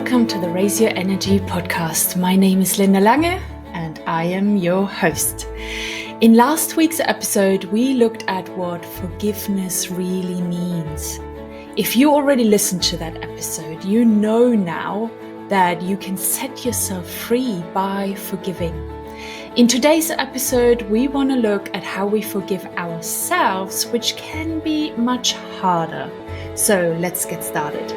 Welcome to the Raise Your Energy podcast. My name is Linda Lange and I am your host. In last week's episode, we looked at what forgiveness really means. If you already listened to that episode, you know now that you can set yourself free by forgiving. In today's episode, we want to look at how we forgive ourselves, which can be much harder. So let's get started.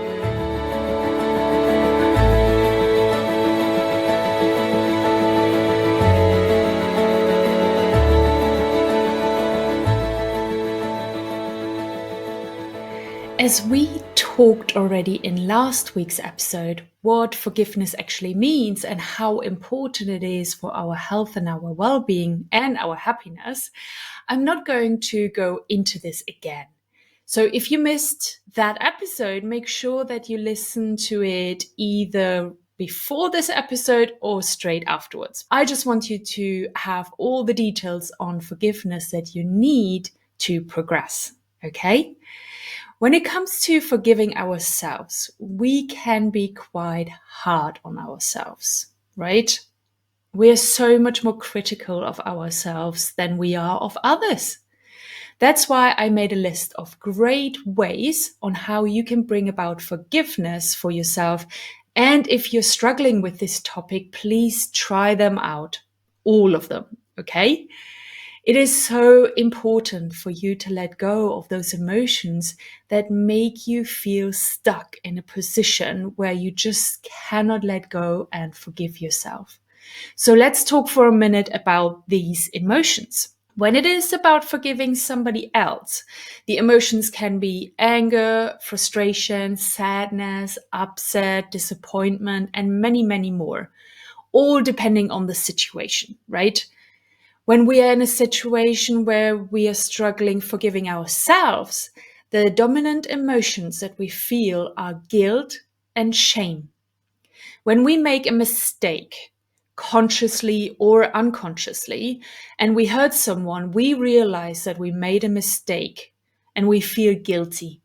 As we talked already in last week's episode, what forgiveness actually means and how important it is for our health and our well-being and our happiness, I'm not going to go into this again. So if you missed that episode, make sure that you listen to it either before this episode or straight afterwards. I just want you to have all the details on forgiveness that you need to progress, okay? When it comes to forgiving ourselves, we can be quite hard on ourselves, right? We are so much more critical of ourselves than we are of others. That's why I made a list of great ways on how you can bring about forgiveness for yourself. And if you're struggling with this topic, please try them out, all of them, okay? It is so important for you to let go of those emotions that make you feel stuck in a position where you just cannot let go and forgive yourself. So let's talk for a minute about these emotions. When it is about forgiving somebody else, the emotions can be anger, frustration, sadness, upset, disappointment, and many, many more, all depending on the situation, right? When we are in a situation where we are struggling forgiving ourselves, the dominant emotions that we feel are guilt and shame. When we make a mistake, consciously or unconsciously, and we hurt someone, we realize that we made a mistake and we feel guilty.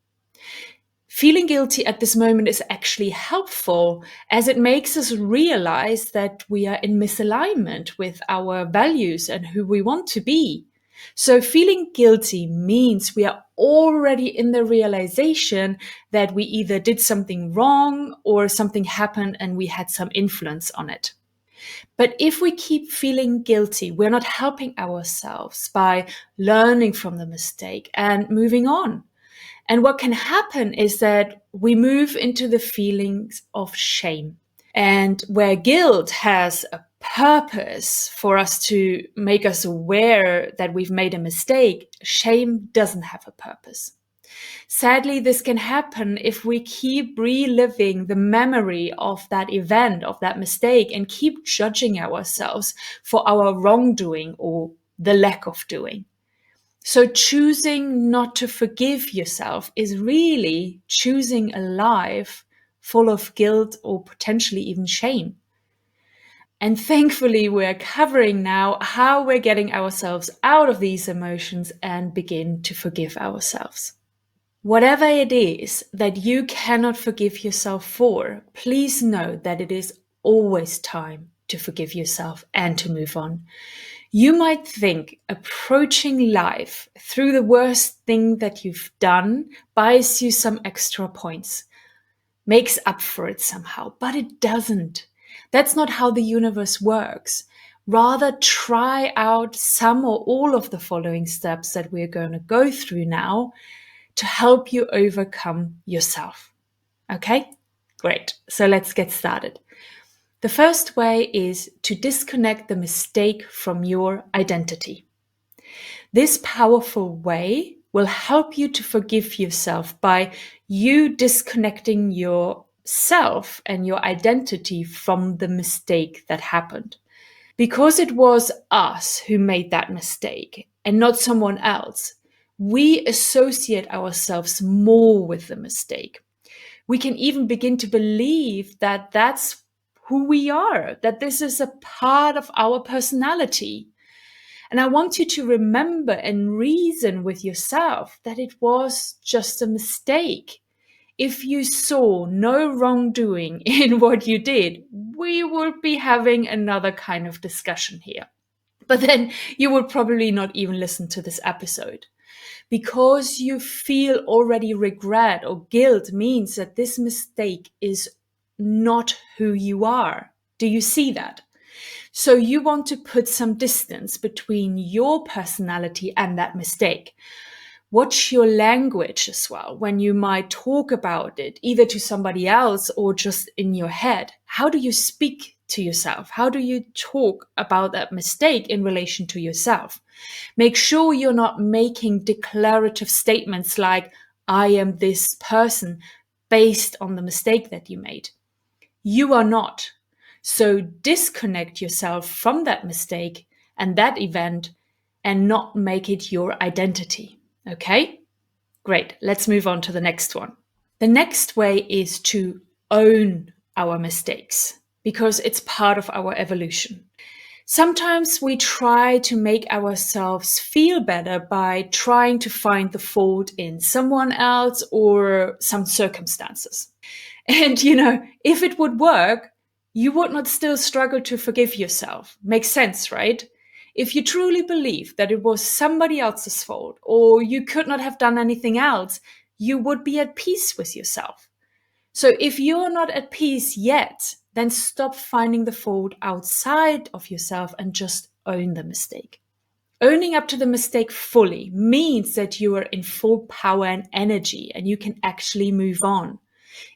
Feeling guilty at this moment is actually helpful as it makes us realize that we are in misalignment with our values and who we want to be. So feeling guilty means we are already in the realization that we either did something wrong or something happened and we had some influence on it. But if we keep feeling guilty, we're not helping ourselves by learning from the mistake and moving on. And what can happen is that we move into the feelings of shame. And where guilt has a purpose for us to make us aware that we've made a mistake, shame doesn't have a purpose. Sadly, this can happen if we keep reliving the memory of that event, of that mistake, and keep judging ourselves for our wrongdoing or the lack of doing. So choosing not to forgive yourself is really choosing a life full of guilt or potentially even shame. And thankfully, we're covering now how we're getting ourselves out of these emotions and begin to forgive ourselves. Whatever it is that you cannot forgive yourself for, please know that it is always time to forgive yourself and to move on. You might think approaching life through the worst thing that you've done buys you some extra points, makes up for it somehow, but it doesn't. That's not how the universe works. Rather, try out some or all of the following steps that we're going to go through now to help you overcome yourself. Okay? Great. So let's get started. The first way is to disconnect the mistake from your identity. This powerful way will help you to forgive yourself by you disconnecting yourself and your identity from the mistake that happened. Because it was us who made that mistake and not someone else, we associate ourselves more with the mistake. We can even begin to believe that that's who we are, that this is a part of our personality. And I want you to remember and reason with yourself that it was just a mistake. If you saw no wrongdoing in what you did, we would be having another kind of discussion here. But then you would probably not even listen to this episode. Because you feel already regret or guilt means that this mistake is not who you are. Do you see that? So you want to put some distance between your personality and that mistake. Watch your language as well when you might talk about it, either to somebody else or just in your head. How do you speak to yourself? How do you talk about that mistake in relation to yourself? Make sure you're not making declarative statements like, I am this person, based on the mistake that you made. You are not. So disconnect yourself from that mistake and that event and not make it your identity. Okay? Great. Let's move on to the next one. The next way is to own our mistakes because it's part of our evolution. Sometimes we try to make ourselves feel better by trying to find the fault in someone else or some circumstances. And, if it would work, you would not still struggle to forgive yourself. Makes sense, right? If you truly believe that it was somebody else's fault or you could not have done anything else, you would be at peace with yourself. So if you're not at peace yet, then stop finding the fault outside of yourself and just own the mistake. Owning up to the mistake fully means that you are in full power and energy and you can actually move on.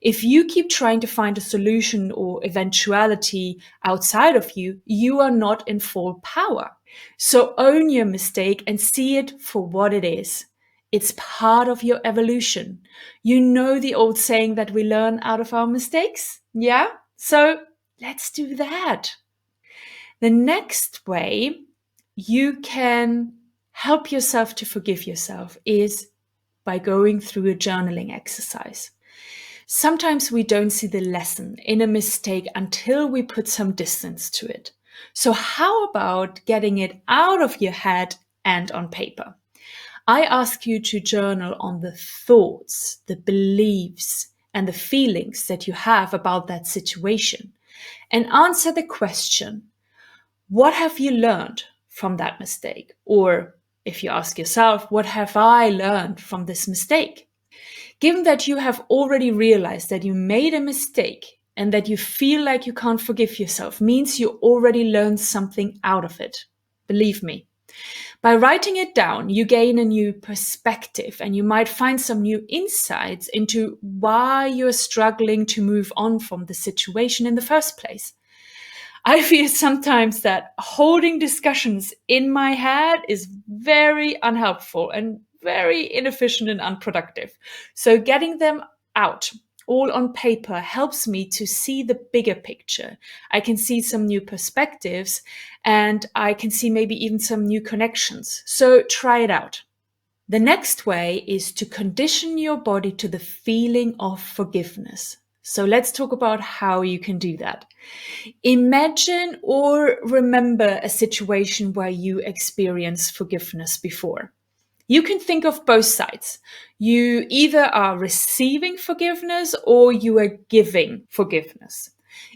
If you keep trying to find a solution or eventuality outside of you, you are not in full power. So own your mistake and see it for what it is. It's part of your evolution. You know the old saying that we learn out of our mistakes? Yeah? So let's do that. The next way you can help yourself to forgive yourself is by going through a journaling exercise. Sometimes we don't see the lesson in a mistake until we put some distance to it. So how about getting it out of your head and on paper? I ask you to journal on the thoughts, the beliefs, and the feelings that you have about that situation, and answer the question, what have you learned from that mistake? Or if you ask yourself, what have I learned from this mistake? Given that you have already realized that you made a mistake and that you feel like you can't forgive yourself means you already learned something out of it. Believe me. By writing it down, you gain a new perspective and you might find some new insights into why you're struggling to move on from the situation in the first place. I feel sometimes that holding discussions in my head is very unhelpful and very inefficient and unproductive. So getting them out all on paper helps me to see the bigger picture. I can see some new perspectives and I can see maybe even some new connections. So try it out. The next way is to condition your body to the feeling of forgiveness. So let's talk about how you can do that. Imagine or remember a situation where you experienced forgiveness before. You can think of both sides. You either are receiving forgiveness or you are giving forgiveness.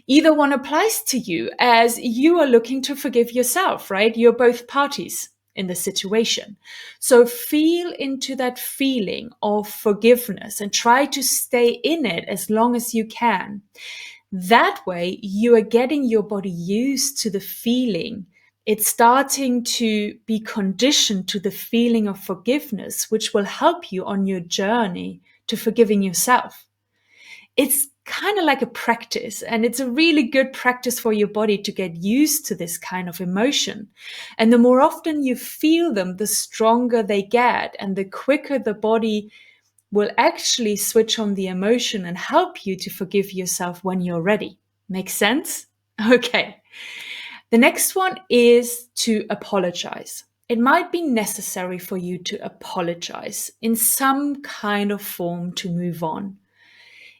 Either one applies to you as you are looking to forgive yourself, right? You're both parties in the situation. So feel into that feeling of forgiveness and try to stay in it as long as you can. That way, you are getting your body used to the feeling. It's starting to be conditioned to the feeling of forgiveness, which will help you on your journey to forgiving yourself. It's kind of like a practice, and it's a really good practice for your body to get used to this kind of emotion. And the more often you feel them, the stronger they get, and the quicker the body will actually switch on the emotion and help you to forgive yourself when you're ready. Make sense? Okay. The next one is to apologize. It might be necessary for you to apologize in some kind of form to move on.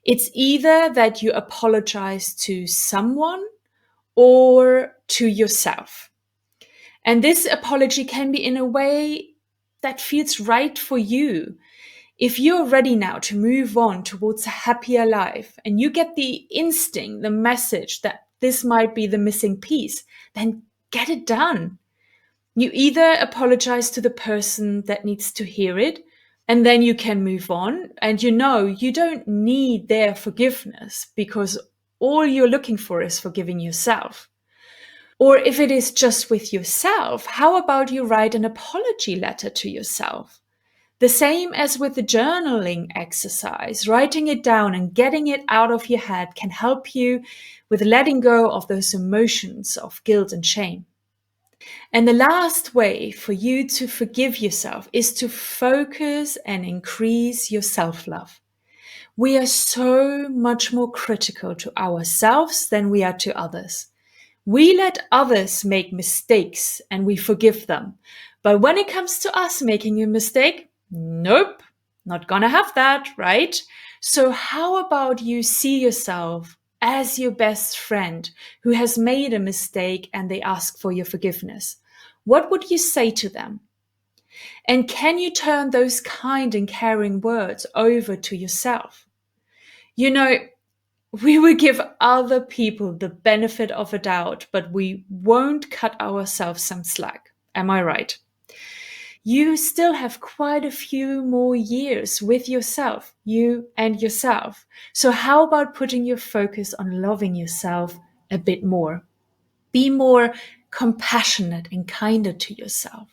It's either that you apologize to someone or to yourself. And this apology can be in a way that feels right for you. If you're ready now to move on towards a happier life and you get the instinct, the message that this might be the missing piece, then get it done. You either apologize to the person that needs to hear it, and then you can move on. And you don't need their forgiveness because all you're looking for is forgiving yourself. Or if it is just with yourself, how about you write an apology letter to yourself? The same as with the journaling exercise, writing it down and getting it out of your head can help you with letting go of those emotions of guilt and shame. And the last way for you to forgive yourself is to focus and increase your self-love. We are so much more critical to ourselves than we are to others. We let others make mistakes and we forgive them. But when it comes to us making a mistake, nope, not gonna have that, right? So how about you see yourself as your best friend who has made a mistake and they ask for your forgiveness? What would you say to them? And can you turn those kind and caring words over to yourself? We will give other people the benefit of a doubt, but we won't cut ourselves some slack. Am I right? You still have quite a few more years with yourself, you and yourself. So how about putting your focus on loving yourself a bit more? Be more compassionate and kinder to yourself.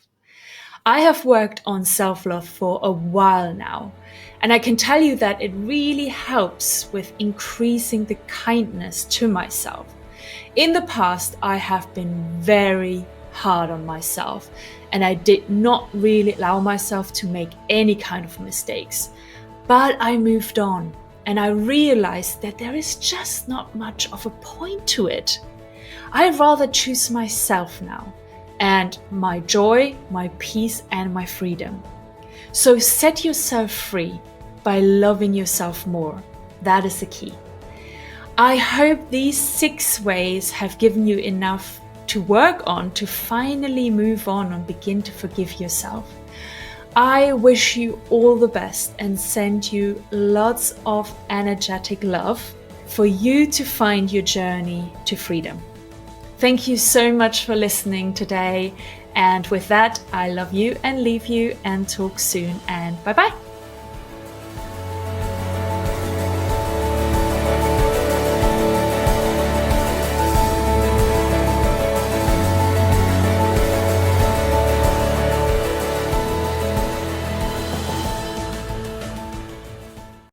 I have worked on self-love for a while now, and I can tell you that it really helps with increasing the kindness to myself. In the past, I have been very hard on myself, and I did not really allow myself to make any kind of mistakes. But I moved on, and I realized that there is just not much of a point to it. I'd rather choose myself now, and my joy, my peace, and my freedom. So set yourself free by loving yourself more. That is the key. I hope these 6 ways have given you enough to work on to finally move on and begin to forgive yourself. I wish you all the best and send you lots of energetic love for you to find your journey to freedom. Thank you so much for listening today. And with that, I love you and leave you and talk soon and bye-bye.